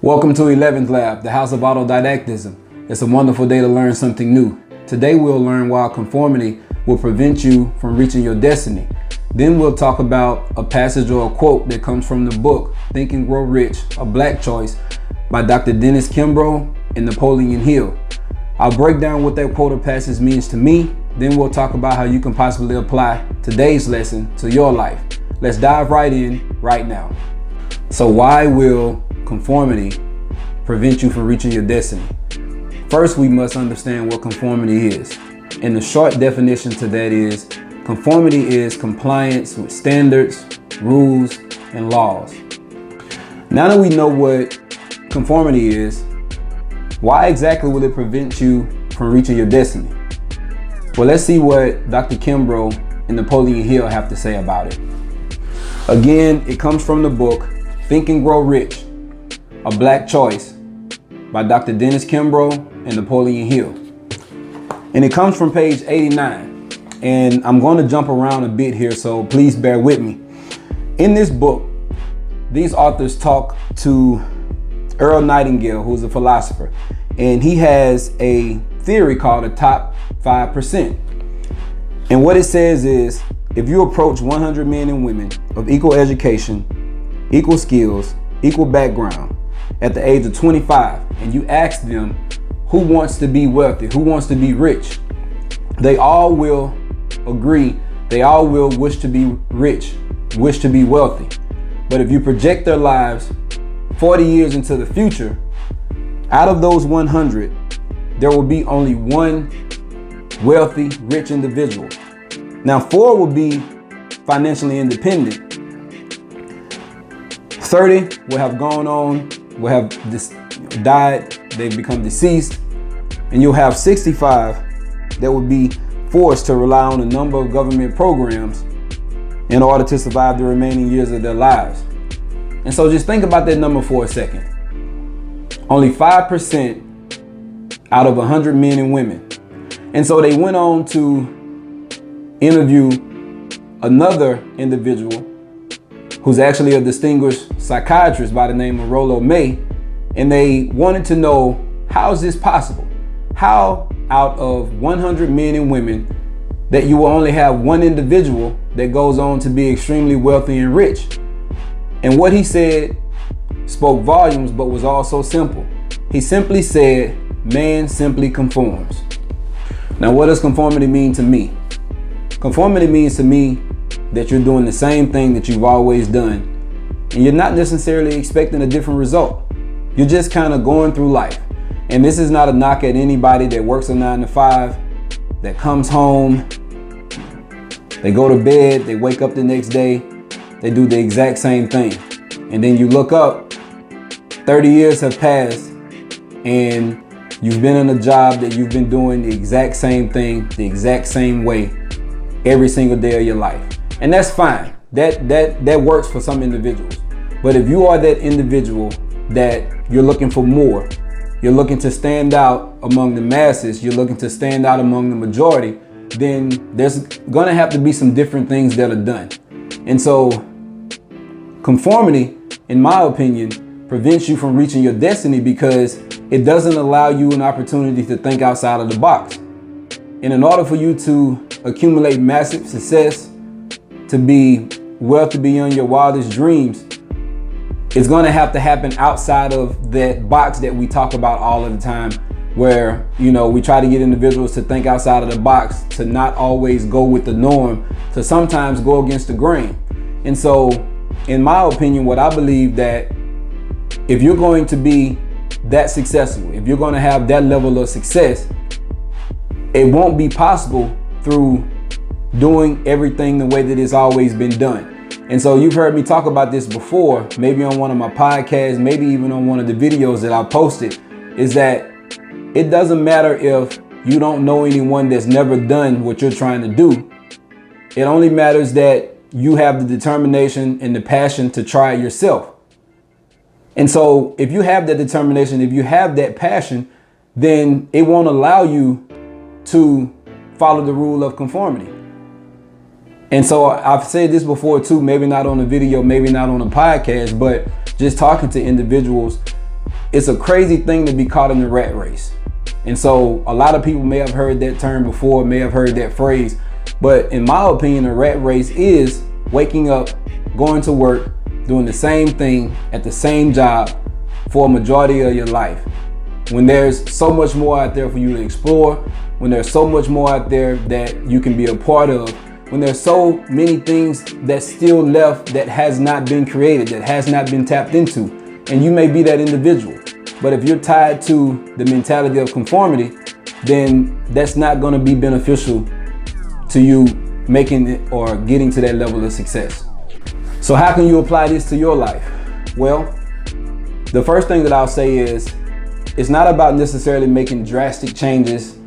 Welcome to 11th Lab, the house of autodidactism. It's a wonderful day to learn something new. Today we'll learn why conformity will prevent you from reaching your destiny. Then we'll talk about a passage or a quote that comes from the book, Think and Grow Rich, A Black Choice by Dr. Dennis Kimbrough and Napoleon Hill. I'll break down what that quote or passage means to me. Then we'll talk about how you can possibly apply today's lesson to your life. Let's dive right in right now. So why will conformity prevent you from reaching your destiny? First, we must understand what conformity is. And the short definition to that is conformity is compliance with standards, rules, and laws. Now that we know what conformity is, why exactly will it prevent you from reaching your destiny? Well, let's see what Dr. Kimbrough and Napoleon Hill have to say about it. Again, it comes from the book, Think and Grow Rich, A Black Choice by Dr. Dennis Kimbrough and Napoleon Hill. And it comes from page 89. And I'm going to jump around a bit here, so please bear with me. In this book, these authors talk to Earl Nightingale, who's a philosopher, and he has a theory called the top 5%. And what it says is, if you approach 100 men and women of equal education, equal skills, equal background at the age of 25, and you ask them who wants to be wealthy, who wants to be rich, they all will agree, they all will wish to be rich, wish to be wealthy. But if you project their lives 40 years into the future, out of those 100, there will be only one wealthy, rich individual. Now, 4 will be financially independent. 30 will have gone on, will have died, they've become deceased, and you'll have 65 that will be forced to rely on a number of government programs in order to survive the remaining years of their lives. And so just think about that number for a second. Only 5% out of 100 men and women. And so they went on to interview another individual who's actually a distinguished psychiatrist by the name of Rollo May. And they wanted to know, how is this possible? How out of 100 men and women that you will only have one individual that goes on to be extremely wealthy and rich? And what he said spoke volumes, but was also simple. He simply said, man simply conforms. Now, what does conformity mean to me? Conformity means to me that you're doing the same thing that you've always done, and you're not necessarily expecting a different result. You're just kind of going through life. And this is not a knock at anybody that works a 9 to 5, that comes home, they go to bed, they wake up the next day, they do the exact same thing. And then you look up, 30 years have passed, and you've been in a job that you've been doing the exact same thing, the exact same way, every single day of your life. And that's fine. That works for some individuals. But if you are that individual that you're looking for more, you're looking to stand out among the masses, you're looking to stand out among the majority, then there's gonna have to be some different things that are done. And so conformity, in my opinion, prevents you from reaching your destiny because it doesn't allow you an opportunity to think outside of the box. And in order for you to accumulate massive success, to be wealthy beyond your wildest dreams, it's going to have to happen outside of that box that we talk about all of the time, where, you know, we try to get individuals to think outside of the box, to not always go with the norm, to sometimes go against the grain. And so, in my opinion, what I believe that if you're going to be that successful, if you're going to have that level of success, it won't be possible through doing everything the way that it's always been done. And so you've heard me talk about this before, maybe on one of my podcasts, maybe even on one of the videos that I posted, is that it doesn't matter if you don't know anyone that's never done what you're trying to do. It only matters that you have the determination and the passion to try it yourself. And so if you have that determination, if you have that passion, then it won't allow you to follow the rule of conformity. And so I've said this before too, maybe not on a video, maybe not on a podcast, but just talking to individuals, It's a crazy thing to be caught in the rat race. And so a lot of people may have heard that term before, may have heard that phrase, but in my opinion, a rat race is waking up, going to work, doing the same thing at the same job for a majority of your life. When there's so much more out there for you to explore, when there's so much more out there that you can be a part of, when there's so many things that's still left that has not been created, that has not been tapped into, and you may be that individual. But if you're tied to the mentality of conformity, then that's not going to be beneficial to you making it or getting to that level of success. So how can you apply this to your life? Well, the first thing that I'll say is, it's not about necessarily making drastic changes.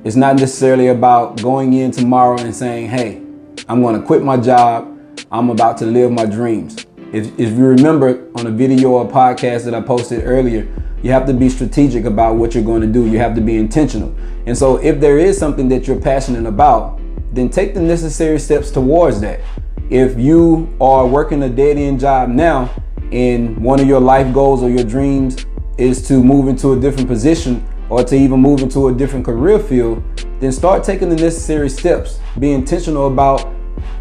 It's not necessarily about going in tomorrow and saying, hey, I'm going to quit my job. I'm about to live my dreams. If you remember on a video or podcast that I posted earlier, you have to be strategic about what you're going to do. You have to be intentional. And so if there is something that you're passionate about, then take the necessary steps towards that. If you are working a dead-end job now and one of your life goals or your dreams is to move into a different position or to even move into a different career field, then start taking the necessary steps. Be intentional about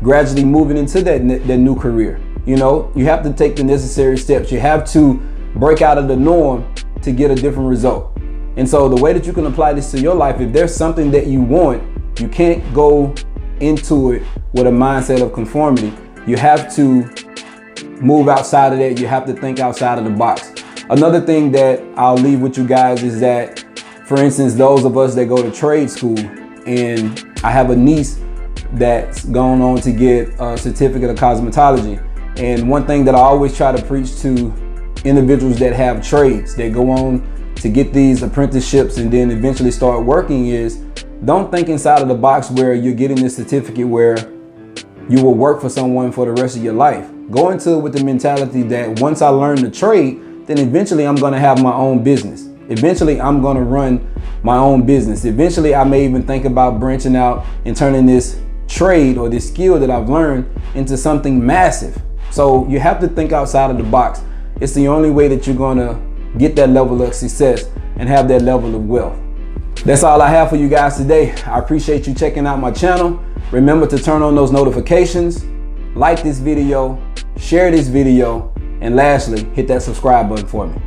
gradually moving into that new career. You know, you have to take the necessary steps. You have to break out of the norm to get a different result. And so the way that you can apply this to your life, if there's something that you want, you can't go into it with a mindset of conformity. You have to move outside of that. You have to think outside of the box. Another thing that I'll leave with you guys is that, for instance, those of us that go to trade school, and I have a niece that's gone on to get a certificate of cosmetology. And one thing that I always try to preach to individuals that have trades, that go on to get these apprenticeships and then eventually start working, is don't think inside of the box where you're getting this certificate where you will work for someone for the rest of your life. Go into it with the mentality that once I learn the trade, then eventually I'm going to have my own business. Eventually I'm going to run my own business. Eventually I may even think about branching out and turning this trade or this skill that I've learned into something massive. So you have to think outside of the box. It's the only way that you're going to get that level of success and have that level of wealth. That's all I have for you guys today. I appreciate you checking out my channel. Remember to turn on those notifications, like this video, share this video, and lastly, hit that subscribe button for me.